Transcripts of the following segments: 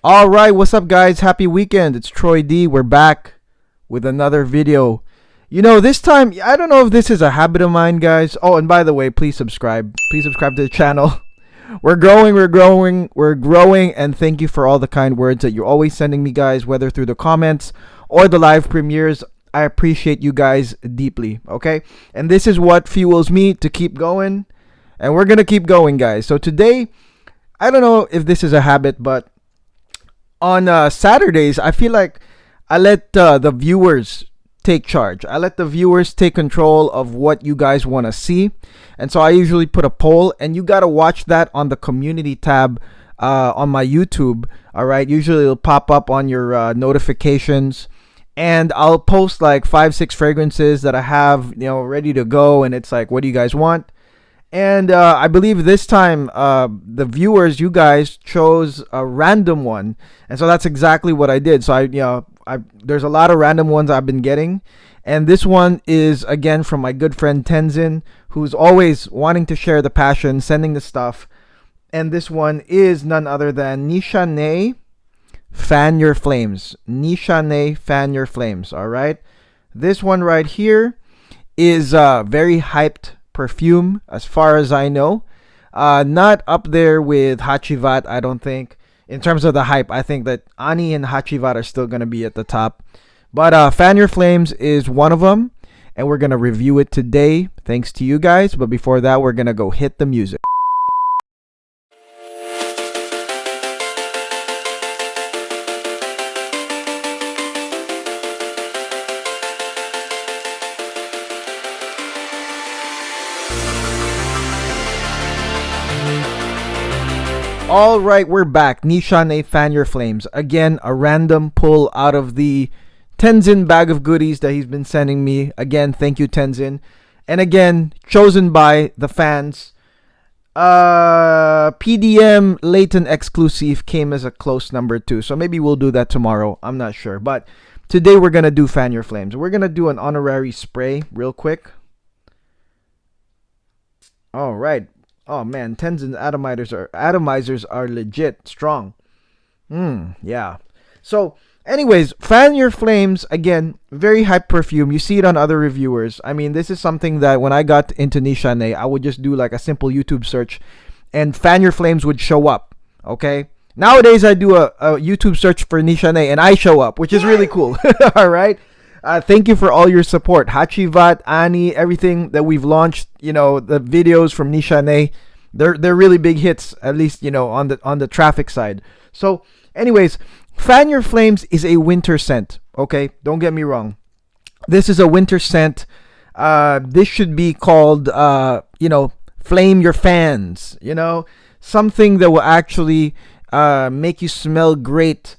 All right, what's up, guys? Happy weekend. It's Troy D. We're back with another video. This time, I don't know if this is a habit of mine, guys. Oh, and by the way, please subscribe. Please subscribe to the channel. We're growing, and thank you for all the kind words that you're always sending me, guys, whether through the comments or the live premieres. I appreciate you guys deeply, okay? And this is what fuels me to keep going, and we're gonna keep going, guys. So today, I don't know if this is a habit, but on Saturdays, I feel like I let the viewers take charge. I let the viewers take control of what you guys want to see. And so I usually put a poll, and you got to watch that on the community tab on my YouTube. All right. Usually it'll pop up on your notifications, and I'll post like 5-6 fragrances that I have, ready to go. And it's like, what do you guys want? And I believe this time the viewers, you guys, chose a random one, and so that's exactly what I did. So there's a lot of random ones I've been getting, and this one is again from my good friend Tenzin, who's always wanting to share the passion, sending the stuff. And this one is none other than Nishane, Fan Your Flames. Nishane, Fan Your Flames. All right, this one right here is very hyped perfume, as far as I know. Not up there with Hachivat, I don't think. In terms of the hype, I think that Ani and Hachivat are still going to be at the top. But Fan Your Flames is one of them, and we're going to review it today, thanks to you guys. But before that, we're going to go hit the music. All right, we're back. Nishane, Fan Your Flames. Again, a random pull out of the Tenzin bag of goodies that he's been sending me. Again, thank you, Tenzin. And again, chosen by the fans. PDM Leighton exclusive came as a close number 2. So maybe we'll do that tomorrow. I'm not sure. But today we're going to do Fan Your Flames. We're going to do an honorary spray real quick. All right. Oh man, Tenzin's atomizers are legit strong. Yeah. So, anyways, Fan Your Flames, again, very hype perfume. You see it on other reviewers. I mean, this is something that when I got into Nishane, I would just do like a simple YouTube search, and Fan Your Flames would show up. Okay. Nowadays, I do a YouTube search for Nishane, and I show up, which is really cool. All right. Thank you for all your support. Hachivat, Ani, everything that we've launched, the videos from Nishane, they're really big hits, at least, on the traffic side. So, anyways, Fan Your Flames is a winter scent, okay? Don't get me wrong. This is a winter scent. This should be called, Flame Your Fans, something that will actually make you smell great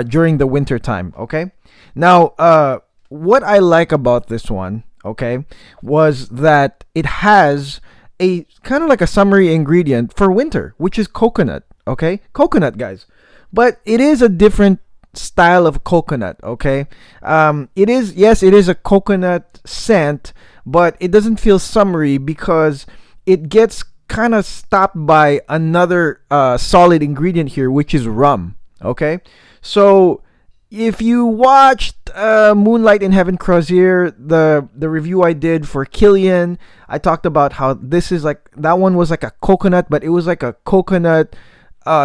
during the winter time, okay? Now, what I like about this one, okay, was that it has a kind of like a summary ingredient for winter, which is coconut, okay? Coconut, guys. But it is a different style of coconut, okay? It is a coconut scent, but it doesn't feel summery because it gets kind of stopped by another solid ingredient here, which is rum, okay? So if you watched Moonlight in Heaven Crozier, the review I did for Killian, I talked about how this is like, that one was like a coconut, but it was like a coconut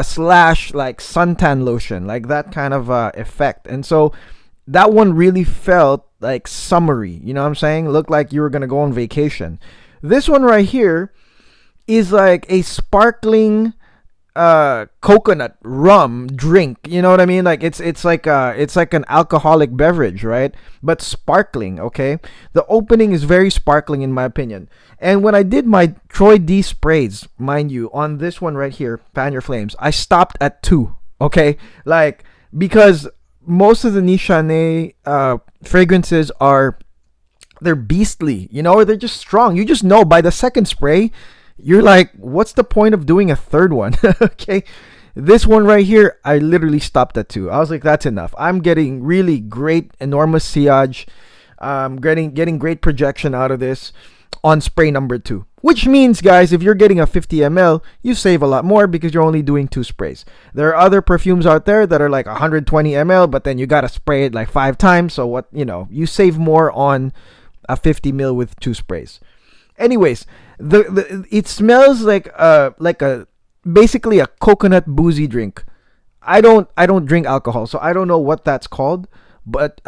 slash like suntan lotion, like that kind of effect. And so that one really felt like summery, you know what I'm saying? Looked like you were going to go on vacation. This one right here is like a sparkling coconut rum drink, you know what I mean? Like it's like an alcoholic beverage, right? But sparkling, okay? The opening is very sparkling in my opinion. And when I did my Troy D sprays, mind you, on this one right here, Fan Your Flames, I stopped at 2, okay? Like, because most of the Nishane fragrances they're beastly, they're just strong. You just know by the second spray, you're like, what's the point of doing a third one? Okay. This one right here, I literally stopped at 2. I was like, that's enough. I'm getting really great, enormous sillage. Getting great projection out of this. on spray number 2. Which means, guys, if you're getting a 50 ml, you save a lot more because you're only doing 2 sprays. There are other perfumes out there that are like 120 ml, but then you gotta spray it like 5 times. So what, you save more on a 50 ml with 2 sprays. Anyways, it smells like a basically a coconut boozy drink. I don't drink alcohol, so I don't know what that's called. But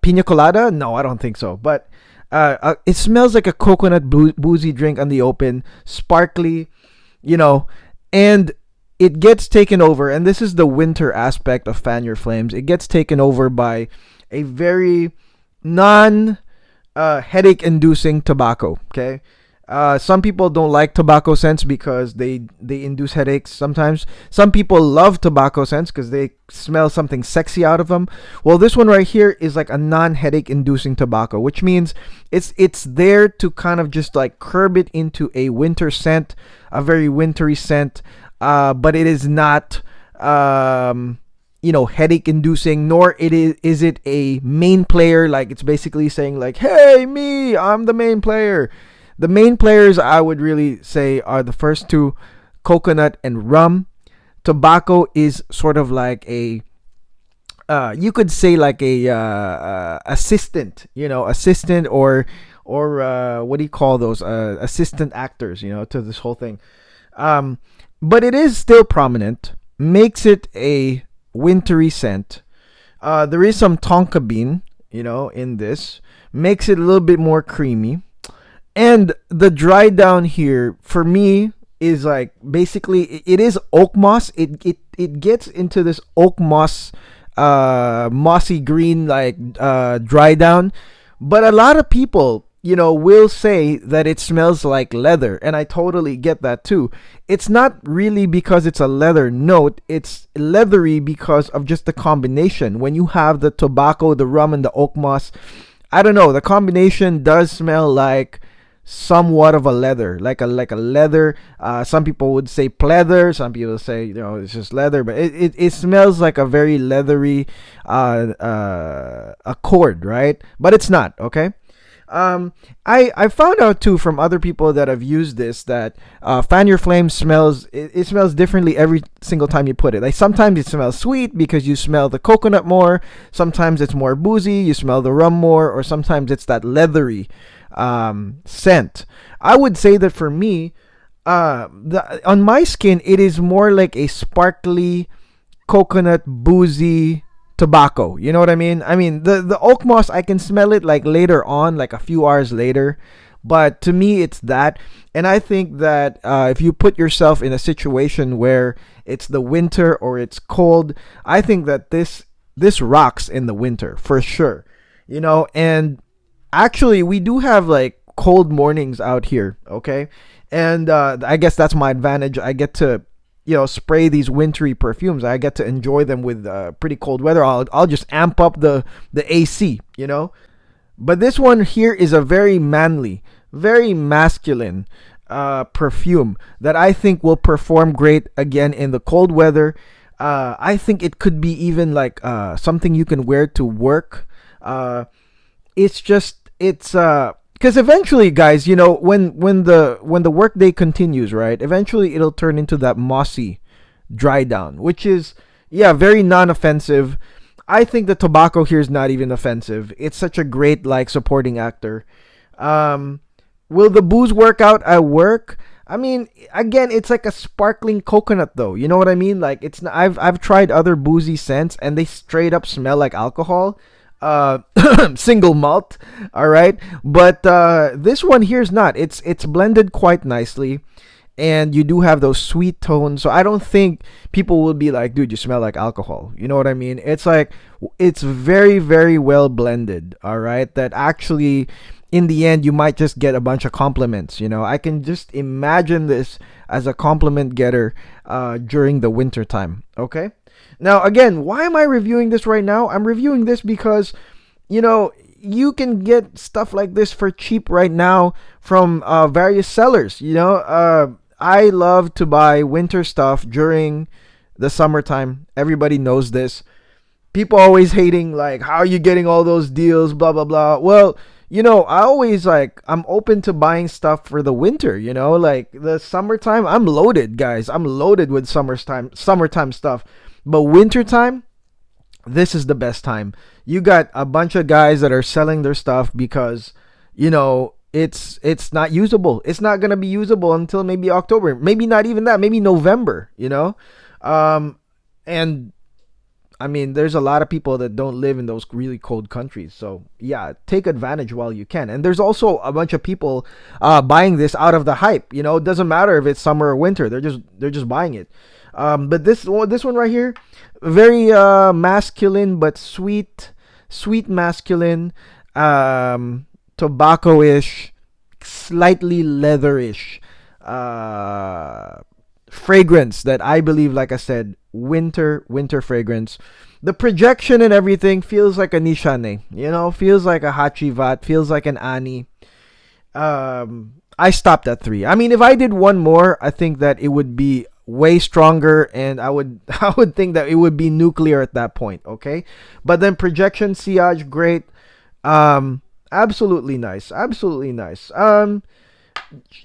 pina colada? No, I don't think so. But it smells like a coconut boozy drink on the open, sparkly, and it gets taken over. And this is the winter aspect of Fan Your Flames. It gets taken over by a very non headache inducing tobacco. Okay. Some people don't like tobacco scents because they induce headaches sometimes. Some people love tobacco scents because they smell something sexy out of them. Well, this one right here is like a non-headache inducing tobacco, which means it's there to kind of just like curb it into a winter scent, a very wintry scent, but it is not headache inducing, nor is it a main player. Like, it's basically saying like, hey, me, I'm the main player. The main players, I would really say, are the first two, coconut and rum. Tobacco is sort of like a, you could say like a assistant, assistant or what do you call those? Assistant actors, to this whole thing. But it is still prominent, makes it a wintry scent. There is some tonka bean, in this, makes it a little bit more creamy. And the dry down here for me is like basically it is oak moss. It gets into this oak moss, mossy green like dry down. But a lot of people, will say that it smells like leather, and I totally get that too. It's not really because it's a leather note. It's leathery because of just the combination. When you have the tobacco, the rum, and the oak moss, I don't know. The combination does smell like somewhat of a leather, like a leather. Some people would say pleather, some people say it's just leather, but it smells like a very leathery accord, right? But it's not. Okay. I found out too from other people that have used this that Fan Your Flame smells, it smells differently every single time you put it. Like sometimes it smells sweet because you smell the coconut more, sometimes it's more boozy, you smell the rum more, or sometimes it's that leathery scent. I would say that for me, on my skin, it is more like a sparkly coconut boozy tobacco. You know what I mean? I mean, the oak moss, I can smell it like later on, like a few hours later. But to me, it's that. And I think that if you put yourself in a situation where it's the winter or it's cold, I think that this rocks in the winter for sure. And actually, we do have like cold mornings out here, okay? And I guess that's my advantage. I get to, spray these wintry perfumes. I get to enjoy them with pretty cold weather. I'll just amp up the AC, But this one here is a very manly, very masculine perfume that I think will perform great again in the cold weather. I think it could be even like something you can wear to work. It's because eventually, guys, when the workday continues, right? Eventually, it'll turn into that mossy dry down, which is very non-offensive. I think the tobacco here is not even offensive. It's such a great like supporting actor. Will the booze work out at work? I mean, again, it's like a sparkling coconut, though. You know what I mean? Like it's not, I've tried other boozy scents, and they straight up smell like alcohol. Single malt, all right, but this one here is not. It's blended quite nicely, and you do have those sweet tones, so I don't think people will be like, dude, you smell like alcohol. You know what I mean? It's like, it's very, very well blended, all right, that actually in the end you might just get a bunch of compliments. I can just imagine this as a compliment getter during the winter time. Okay. Now, again, why am I reviewing this right now? I'm reviewing this because, you can get stuff like this for cheap right now from various sellers. I love to buy winter stuff during the summertime. Everybody knows this. People always hating, like, how are you getting all those deals, blah, blah, blah. Well, I always like, I'm open to buying stuff for the winter, like the summertime, I'm loaded, guys. I'm loaded with summertime stuff. But wintertime, this is the best time. You got a bunch of guys that are selling their stuff because, it's not usable. It's not gonna be usable until maybe October. Maybe not even that. Maybe November. And I mean, there's a lot of people that don't live in those really cold countries. So yeah, take advantage while you can. And there's also a bunch of people buying this out of the hype. It doesn't matter if it's summer or winter. They're just buying it. But this one right here, very masculine but sweet masculine, tobacco-ish, slightly leatherish fragrance that I believe, like I said, winter fragrance. The projection and everything feels like a Nishane, feels like a Hachivat, feels like an Ani. I stopped at 3. I mean, if I did one more, I think that it would be way stronger, and I would I would think that it would be nuclear at that point. Okay, but then projection, sillage, great. Absolutely nice, absolutely nice.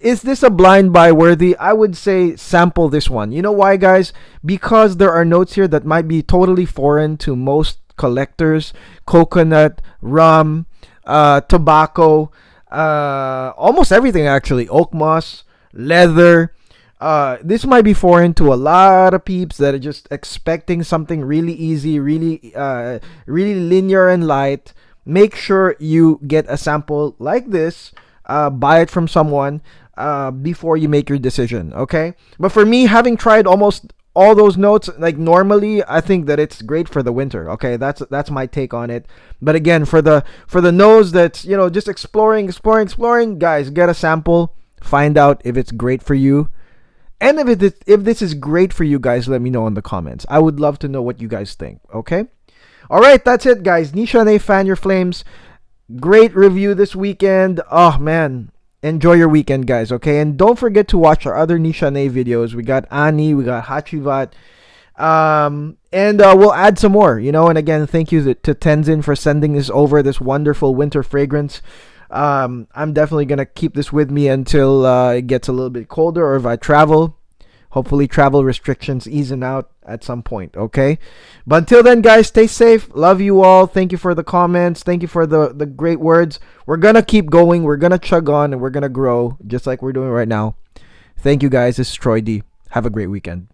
Is this a blind buy worthy? I would say sample this one. You know why, guys? Because there are notes here that might be totally foreign to most collectors. Coconut, rum, tobacco, almost everything actually. Oak moss, leather. This might be foreign to a lot of peeps that are just expecting something really easy, really linear and light. Make sure you get a sample like this. Buy it from someone before you make your decision, okay? But for me, having tried almost all those notes, like normally, I think that it's great for the winter, okay? That's my take on it. But again, for the nose that's, just exploring, guys, get a sample, find out if it's great for you. And if this is great for you guys, let me know in the comments. I would love to know what you guys think, okay? All right, that's it, guys. Nishane, fan your flames. Great review this weekend. Oh, man. Enjoy your weekend, guys, okay? And don't forget to watch our other Nishane videos. We got Ani, we got Hachivat. And we'll add some more, And again, thank you to Tenzin for sending this over, this wonderful winter fragrance. I'm definitely going to keep this with me until it gets a little bit colder, or if I travel. Hopefully travel restrictions easing out at some point, okay? But until then, guys, stay safe. Love you all. Thank you for the comments. Thank you for the great words. We're going to keep going. We're going to chug on, and we're going to grow just like we're doing right now. Thank you, guys. This is Troy D. Have a great weekend.